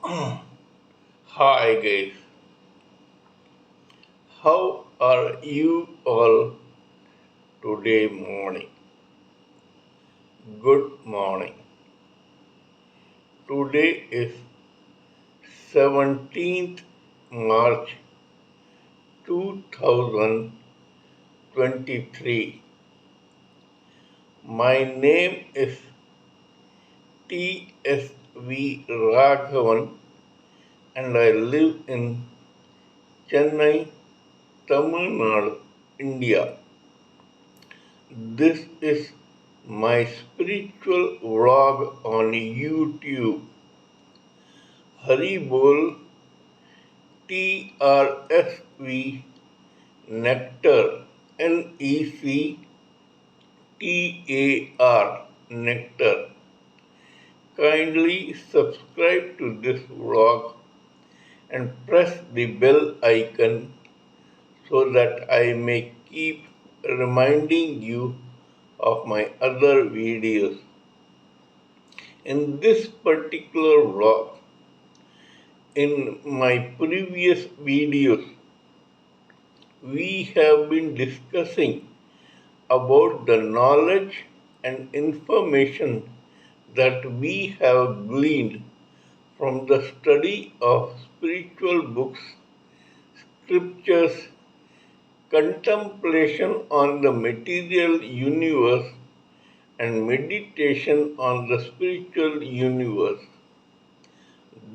Hi guys, how are you all today morning? Good morning. Today is 17th March 2023. My name is TSV Raghavan and I live in Chennai, Tamil Nadu, India. This is my spiritual vlog on YouTube. Haribol TRSV nectar NECTAR nectar. Kindly subscribe to this vlog and press the bell icon so that I may keep reminding you of my other videos. In this particular vlog, in my previous videos, we have been discussing about the knowledge and information that we have gleaned from the study of spiritual books, scriptures, contemplation on the material universe, and meditation on the spiritual universe.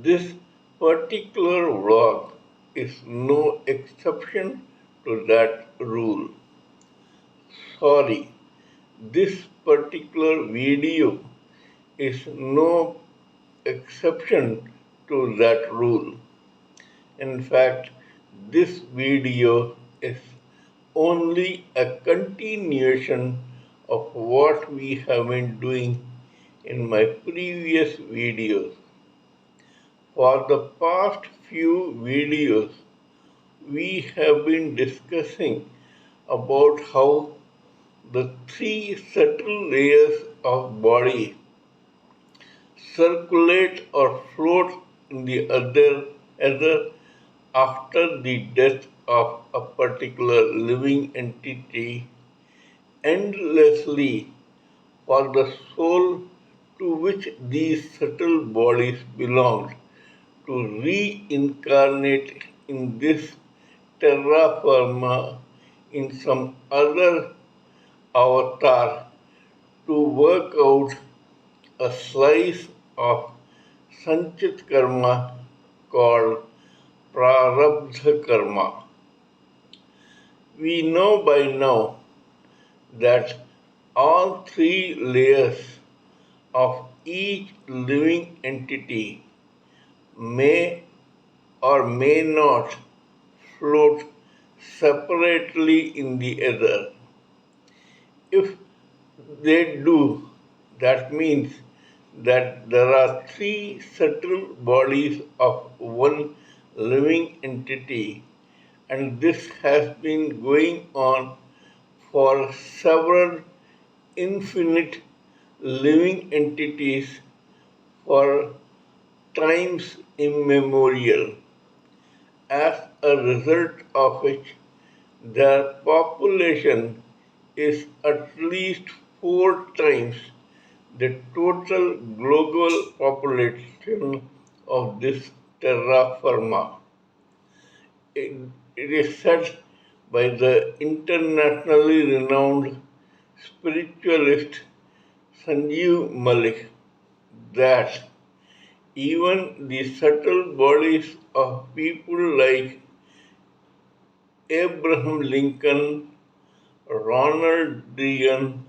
This particular vlog is no exception to that rule. Sorry, this particular video is no exception to that rule. In fact, this video is only a continuation of what we have been doing in my previous videos. For the past few videos, we have been discussing about how the three subtle layers of body circulate or float in the other after the death of a particular living entity endlessly for the soul to which these subtle bodies belonged to reincarnate in this terra firma in some other avatar to work out a slice of Sanchit karma called Prarabdha karma. We know by now that all three layers of each living entity may or may not float separately in the other. If they do, that means that there are three subtle bodies of one living entity, and this has been going on for several infinite living entities for times immemorial. As a result of which, their population is at least four times the total global population of this terra firma. It is said by the internationally renowned spiritualist Sanjeev Malik that even the subtle bodies of people like Abraham Lincoln, Ronald Reagan,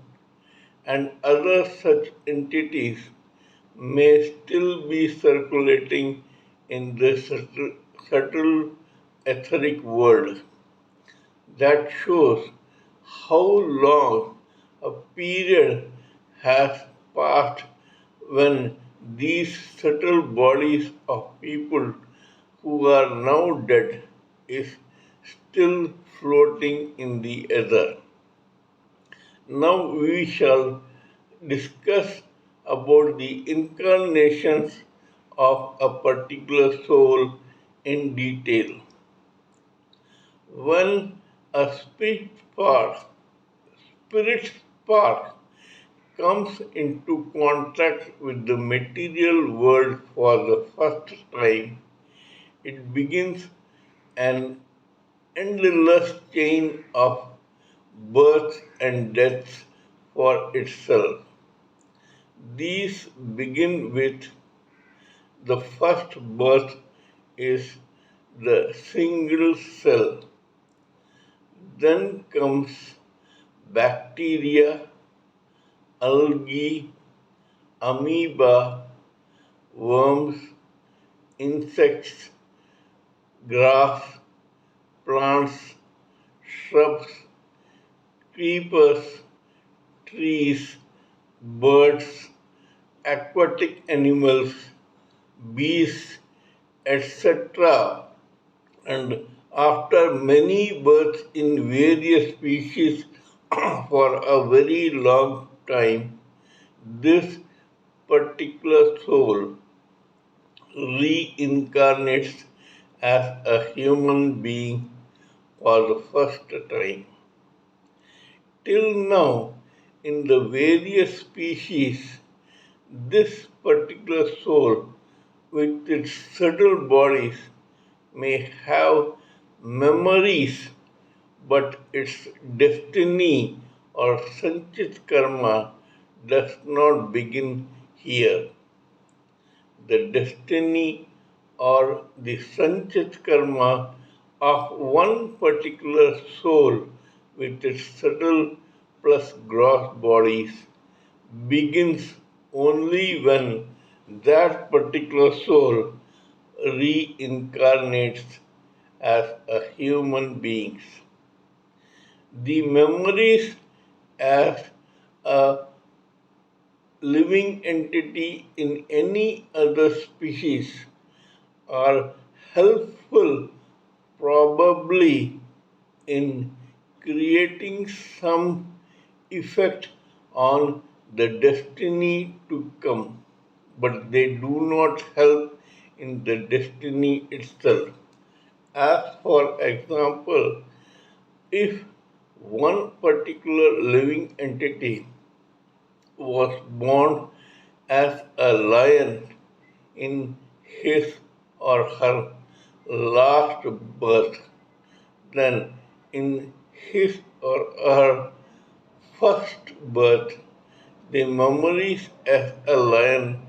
and other such entities may still be circulating in the subtle etheric world. That shows how long a period has passed when these subtle bodies of people who are now dead is still floating in the ether. Now we shall discuss about the incarnations of a particular soul in detail. When a spirit spark comes into contact with the material world for the first time, it begins an endless chain of births and deaths for itself. These begin with the first birth is the single cell. Then comes bacteria, algae, amoeba, worms, insects, grass, plants, shrubs, creepers, trees, birds, aquatic animals, bees, etc. And after many births in various species for a very long time, this particular soul reincarnates as a human being for the first time. Till now, in the various species, this particular soul with its subtle bodies may have memories, but its destiny or sanchit karma does not begin here. The destiny or the sanchit karma of one particular soul with its subtle plus gross bodies begins only when that particular soul reincarnates as a human being. The memories as a living entity in any other species are helpful probably in creating some effect on the destiny to come, but they do not help in the destiny itself. As for example, if one particular living entity was born as a lion in his or her last birth, then in his or her first birth, the memories as a lion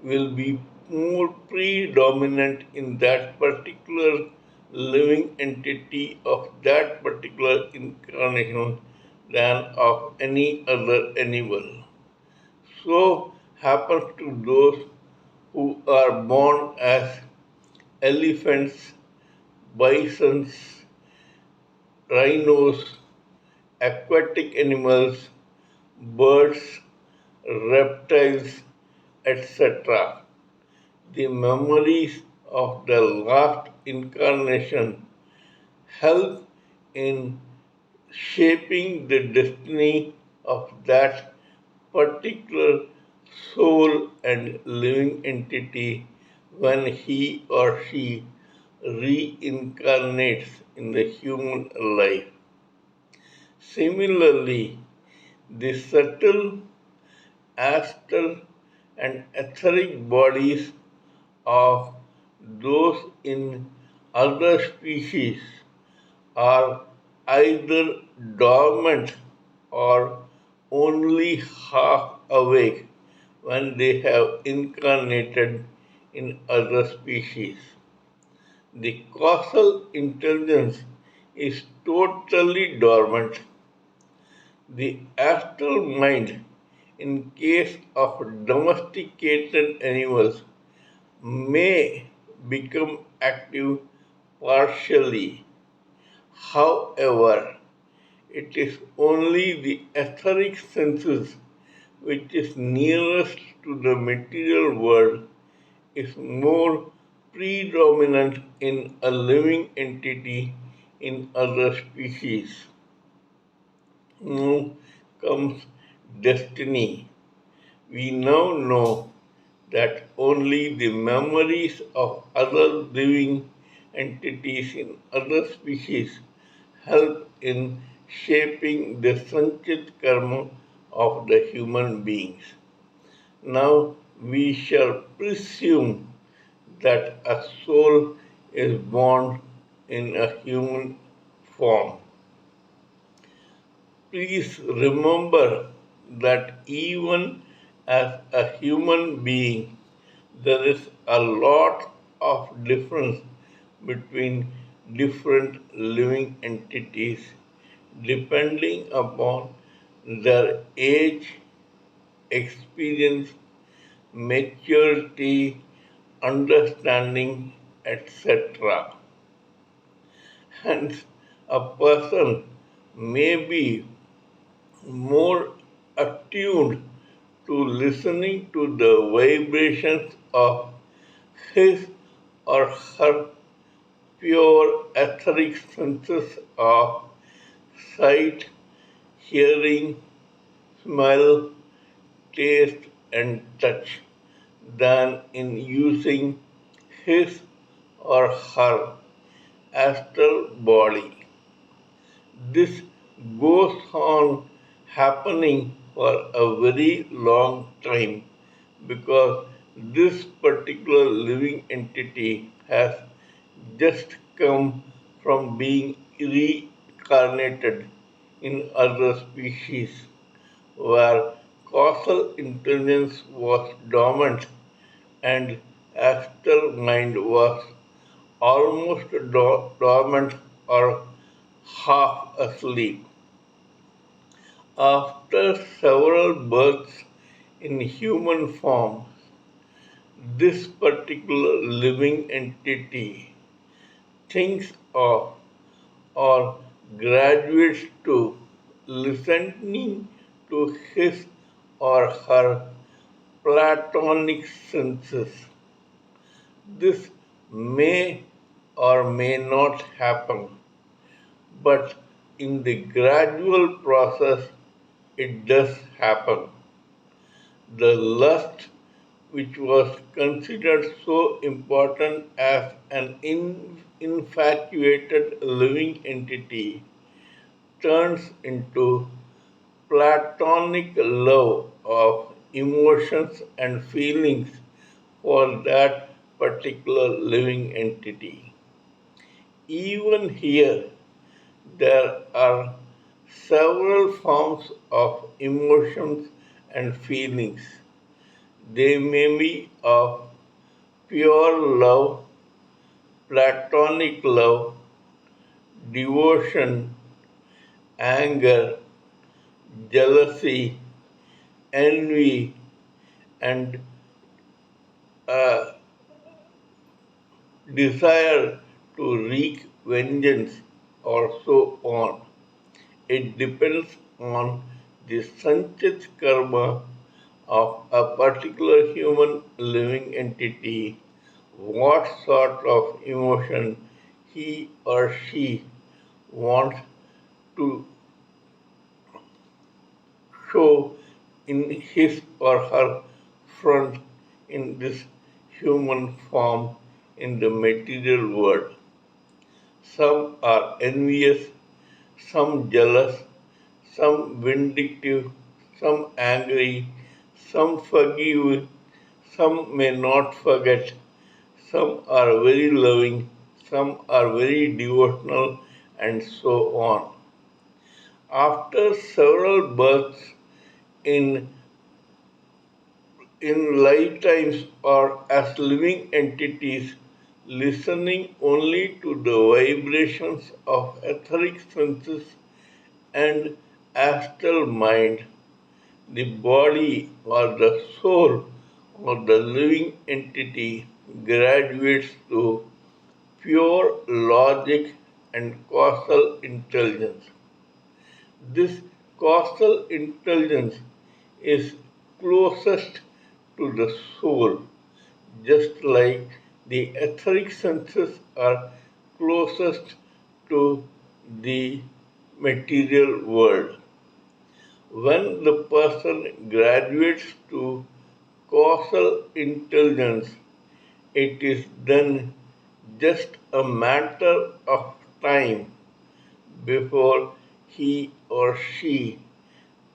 will be more predominant in that particular living entity of that particular incarnation than of any other animal. So happens to those who are born as elephants, bisons, rhinos, aquatic animals, birds, reptiles, etc. The memories of the last incarnation help in shaping the destiny of that particular soul and living entity when he or she reincarnates in the human life. Similarly, the subtle, astral, and etheric bodies of those in other species are either dormant or only half awake when they have incarnated in other species. The causal intelligence is totally dormant. The astral mind, in case of domesticated animals, may become active partially. However, it is only the etheric senses which is nearest to the material world is more predominant in a living entity in other species. Now comes destiny. We now know that only the memories of other living entities in other species help in shaping the sanchit karma of the human beings. Now we shall presume that a soul is born in a human form. Please remember that even as a human being, there is a lot of difference between different living entities depending upon their age, experience, maturity, understanding, etc. Hence, a person may be more attuned to listening to the vibrations of his or her pure etheric senses of sight, hearing, smell, taste, and touch than in using his or her astral body. This goes on happening for a very long time because this particular living entity has just come from being reincarnated in other species where causal intelligence was dormant and astral mind was almost dormant or half asleep. After several births in human form, this particular living entity thinks of or graduates to listening to his or her platonic senses. This may or may not happen, but in the gradual process it does happen. The lust, which was considered so important as an infatuated living entity, turns into platonic love of emotions and feelings for that particular living entity. Even here, there are several forms of emotions and feelings. They may be of pure love, platonic love, devotion, anger, jealousy, envy, and a desire to wreak vengeance, or so on. It depends on the sanchit karma of a particular human living entity, what sort of emotion he or she wants to show in his or her front in this human form in the material world. Some are envious, some jealous, some vindictive, some angry, some forgive, some may not forget, some are very loving, some are very devotional, and so on. After several births in lifetimes or as living entities, listening only to the vibrations of etheric senses and astral mind, the body or the soul or the living entity graduates to pure logic and causal intelligence. This causal intelligence is closest to the soul, just like the etheric senses are closest to the material world. When the person graduates to causal intelligence, it is then just a matter of time before he or she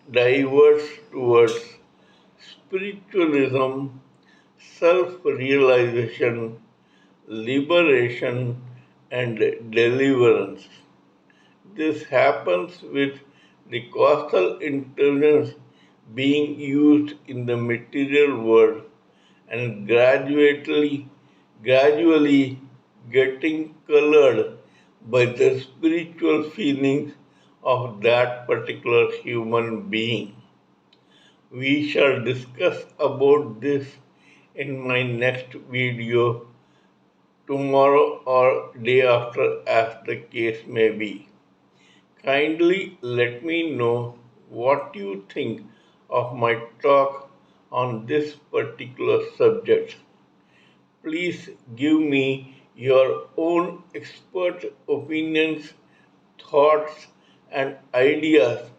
diverts towards spiritualism, self realization, liberation, and deliverance. This happens with the causal intelligence being used in the material world and gradually getting colored by the spiritual feelings of that particular human being. We shall discuss about this in my next video tomorrow or day after as the case may be. Kindly let me know what you think of my talk on this particular subject. Please give me your own expert opinions, thoughts, and ideas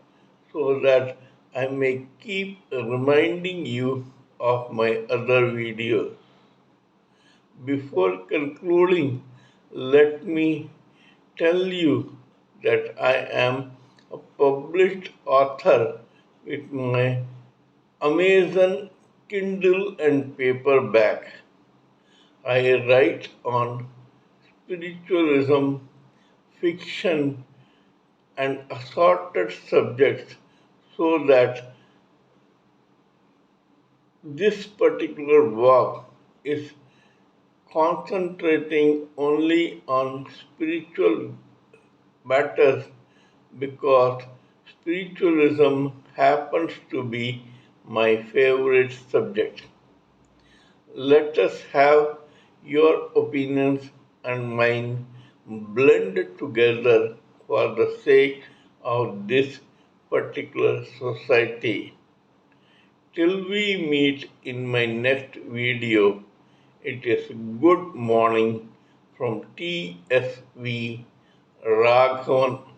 so that I may keep reminding you of my other videos. Before concluding, let me tell you that I am a published author with my Amazon Kindle and paperback. I write on spiritualism, fiction, and assorted subjects so that this particular work is concentrating only on spiritual matters because spiritualism happens to be my favorite subject. Let us have your opinions and mine blended together for the sake of this particular society. Till we meet in my next video, it is good morning from TSV Raghavan